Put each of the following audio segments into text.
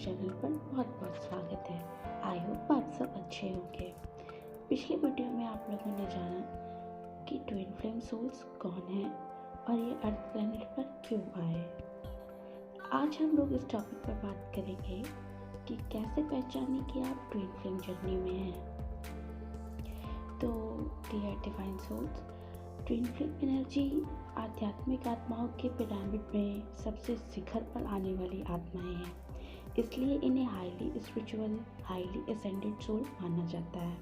Channel पर बहुत बहुत स्वागत है। आई होप आप सब अच्छे होंगे। पिछले वीडियो में आप लोगों ने जाना कि ट्विन फ्लेम सोल्स कौन है और ये अर्थ प्लैनेट पर क्यों आए। आज हम लोग इस टॉपिक पर बात करेंगे कि कैसे पहचानें कि आप ट्विन फ्लेम जर्नी में हैं। तो dear divine souls, twin flame energy आध्यात्मिक आत्माओं के पिरामिड में सबसे शिखर पर आने वाली आत्माएं हैं, इसलिए इन्हें highly spiritual, highly ascended soul माना जाता है।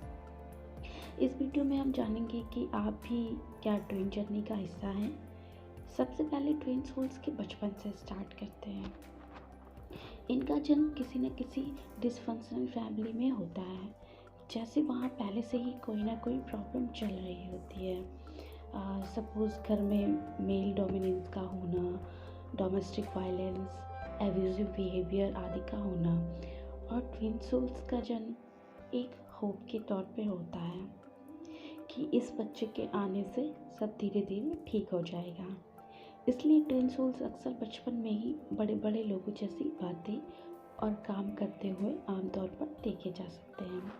इस वीडियो में हम जानेंगे कि आप भी क्या ट्विन जर्नी का हिस्सा हैं। सबसे पहले ट्विन सोल्स के बचपन से स्टार्ट करते हैं। इनका जन्म किसी न किसी डिसफंक्शनल फैमिली में होता है, जैसे वहाँ पहले से ही कोई ना कोई प्रॉब्लम चल रही होती है। सपोज़ घर में मेल डोमिनेंस का होना, डोमेस्टिक वायलेंस, एब्यूजिव बिहेवियर आदि का होना। और ट्विन सोल्स का जन्म एक होप के तौर पे होता है कि इस बच्चे के आने से सब धीरे धीरे ठीक हो जाएगा। इसलिए ट्विन सोल्स अक्सर बचपन में ही बड़े बड़े लोगों जैसी बातें और काम करते हुए आमतौर पर देखे जा सकते हैं।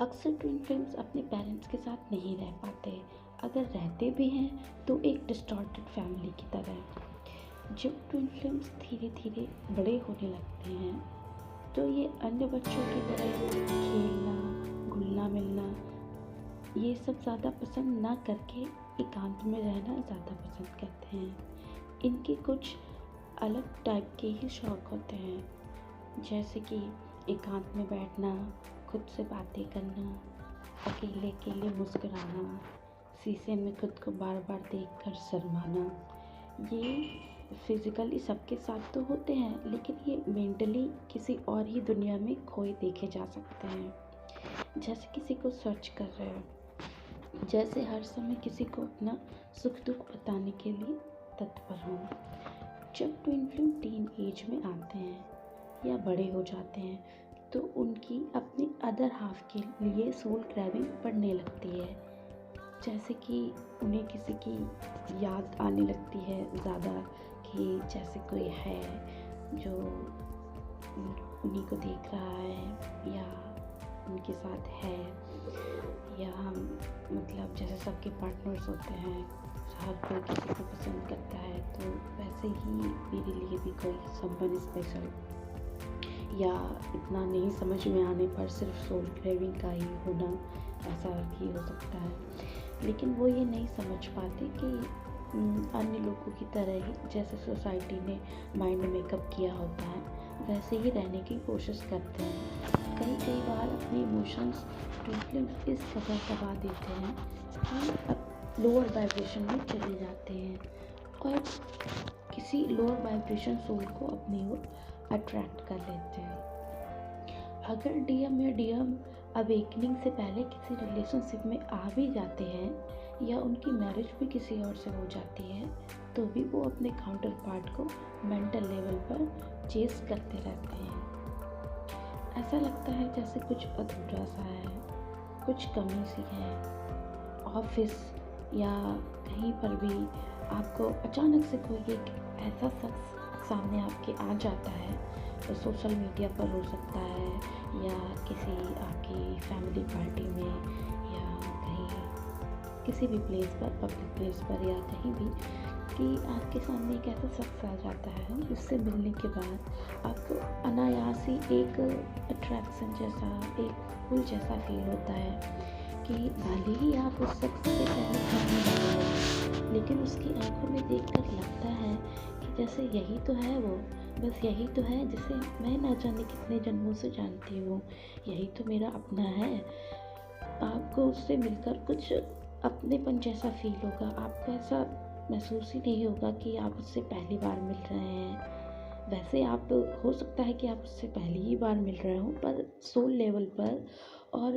अक्सर ट्विन फ्लेम्स अपने पेरेंट्स के साथ नहीं रह पाते, अगर रहते भी हैं तो एक डिस्टॉर्टेड फैमिली की तरह। जब ट्विन फ्लेम्स धीरे धीरे बड़े होने लगते हैं तो ये अन्य बच्चों की तरह खेलना, घुलना मिलना ये सब ज़्यादा पसंद ना करके एकांत में रहना ज़्यादा पसंद करते हैं। इनके कुछ अलग टाइप के ही शौक़ होते हैं, जैसे कि एकांत में बैठना, खुद से बातें करना, अकेले अकेले मुस्कुराना, शीशे में खुद को बार बार देखकर शर्माना। ये फिज़िकली सबके साथ तो होते हैं, लेकिन ये मेंटली किसी और ही दुनिया में खोए देखे जा सकते हैं। जैसे किसी को सर्च कर रहे हो, जैसे हर समय किसी को अपना सुख दुख बताने के लिए तत्पर हो। जब ट्विन फ्लेम टीन एज में आते हैं या बड़े हो जाते हैं तो उनकी अपनी अदर हाफ के लिए सोल क्रेविंग बढ़ने लगती है। जैसे कि उन्हें किसी की याद आने लगती है ज़्यादा, कि जैसे कोई है जो उन्हीं को देख रहा है या उनके साथ है, या हम मतलब जैसे सबके पार्टनर्स होते हैं, हर कोई किसी को पसंद करता है, तो वैसे ही मेरे लिए भी कोई समवन स्पेशल, या इतना नहीं समझ में आने पर सिर्फ सोल क्रेविंग का ही होना, ऐसा भी हो सकता है। लेकिन वो ये नहीं समझ पाते कि अन्य लोगों की तरह ही जैसे सोसाइटी ने माइंड मेकअप किया होता है, वैसे ही रहने की कोशिश करते हैं। कई बार अपने इमोशंस ट्विन फ्लेम्स इस कदर दबा देते हैं कि लोअर वाइब्रेशन में चले जाते हैं और किसी लोअर वाइब्रेशन सोल को अपनी ओर अट्रैक्ट कर लेते हैं। अगर डीएम या डीएम अवेकनिंग से पहले किसी रिलेशनशिप में आ भी जाते हैं या उनकी मैरिज भी किसी और से हो जाती है, तो भी वो अपने काउंटर पार्ट को मेंटल लेवल पर चेस करते रहते हैं। ऐसा लगता है जैसे कुछ अधूरा सा है, कुछ कमी सी है। ऑफिस या कहीं पर भी आपको अचानक से कोई एक ऐसा शख्स सामने आपके आ जाता है, तो सोशल मीडिया पर हो सकता है या किसी आपकी फैमिली पार्टी में या कहीं किसी भी प्लेस पर, पब्लिक प्लेस पर या कहीं भी, कि आपके सामने एक ऐसा शख्स आ जाता है जिससे मिलने के बाद आपको अनायास ही एक अट्रैक्शन जैसा, एक पुल जैसा फील होता है कि भले ही आप उस शख्स से पहले करने वाले हो, लेकिन उसकी आंखों में देखकर लगता है कि जैसे यही तो है वो, बस यही तो है जिसे मैं ना जाने कितने जन्मों से जानती हूँ, यही तो मेरा अपना है। आपको उससे मिलकर कुछ अपनेपन जैसा फील होगा, आपको ऐसा महसूस ही नहीं होगा कि आप उससे पहली बार मिल रहे हैं। वैसे आप हो सकता है कि आप उससे पहली ही बार मिल रहे हो, पर सोल लेवल पर और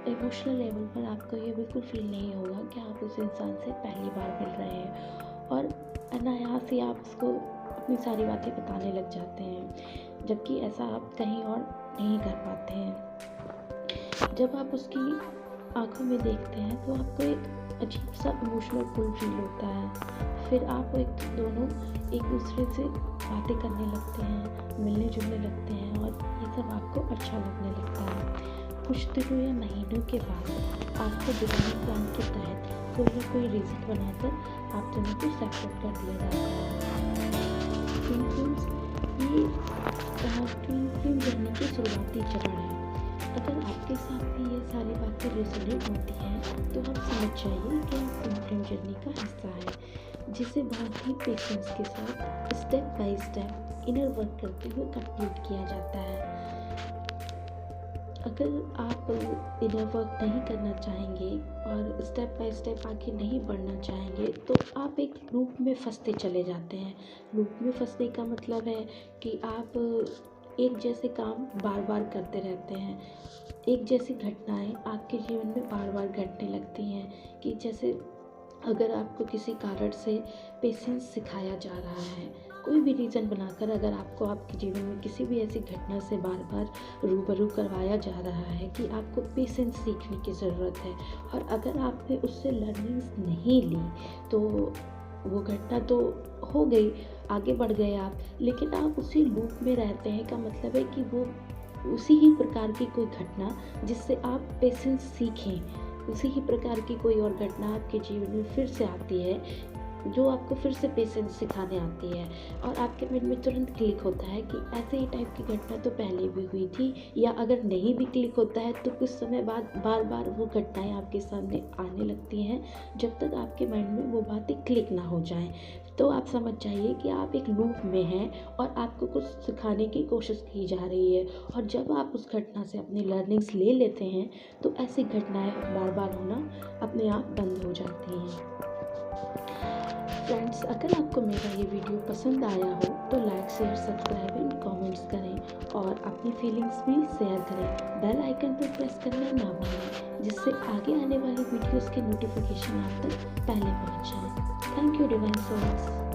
इमोशनल लेवल पर आपको ये बिल्कुल फील नहीं होगा कि आप उस इंसान से पहली बार मिल रहे हैं, और अनायास ही आप उसको अपनी सारी बातें बताने लग जाते हैं, जबकि ऐसा आप कहीं और नहीं कर पाते हैं। जब आप उसकी आंखों में देखते हैं तो आपको एक अजीब सा इमोशनल पुल फील होता है, फिर आप दोनों एक दूसरे से बातें करने लगते हैं, मिलने जुलने लगते हैं और ये सब आपको अच्छा लगने लगता है। कुछ दिनों या महीनों के बाद आपको डिवाइन प्लान के तहत कोई ना कोई रीज़न बनाकर आप दोनों को सेपरेट कर दिया जाता है। ट्विन फ्लेम्स ये ट्विन फ्लेम जर्नी की शुरुआती चरण है। अगर आपके साथ भी ये सारी बातें रेजोनेट होती हैं तो आप समझ जाइए कि आप ट्विन फ्लेम जर्नी का हिस्सा है, जिसे बहुत ही पेशेंस के साथ step by step inner work करते हुए कंप्लीट किया जाता है। अगर आप इनर वर्क नहीं करना चाहेंगे और स्टेप बाय स्टेप आगे नहीं बढ़ना चाहेंगे तो आप एक लूप में फंसते चले जाते हैं। लूप में फंसने का मतलब है कि आप एक जैसे काम बार बार करते रहते हैं। एक जैसी घटनाएं आपके जीवन में बार बार घटने लगती हैं कि जैसे अगर आपको किसी कारण से पेशेंस सिखाया जा रहा है, कोई भी रीज़न बनाकर अगर आपको आपके जीवन में किसी भी ऐसी घटना से बार बार रूबरू करवाया जा रहा है कि आपको पेशेंस सीखने की ज़रूरत है और अगर आपने उससे लर्निंग्स नहीं ली तो वो घटना तो हो गई, आगे बढ़ गए आप, लेकिन आप उसी लूप में रहते हैं का मतलब है कि वो उसी ही प्रकार की कोई घटना जिससे आप पेशेंस सीखें, उसी ही प्रकार की कोई और घटना आपके जीवन में फिर से आती है जो आपको फिर से पेशेंस सिखाने आती है और आपके मन में तुरंत क्लिक होता है कि ऐसे ही टाइप की घटना तो पहले भी हुई थी, या अगर नहीं भी क्लिक होता है तो कुछ समय बाद बार बार वो घटनाएं आपके सामने आने लगती हैं जब तक आपके माइंड में वो बातें क्लिक ना हो जाएं। तो आप समझ जाइए कि आप एक लूप में हैं और आपको कुछ सिखाने की कोशिश की जा रही है और जब आप उस घटना से अपनी लर्निंग्स ले लेते हैं तो ऐसी घटनाएं बार बार होना अपने आप बंद हो जाती हैं। फ्रेंड्स, अगर आपको मेरा ये वीडियो पसंद आया हो तो like share subscribe and comments करें और अपनी फीलिंग्स भी शेयर करें। बेल आइकन पर प्रेस करना ना भूलें जिससे आगे आने वाली वीडियोस के नोटिफिकेशन आप तक पहले पहुंच जाए। Thank you divine souls.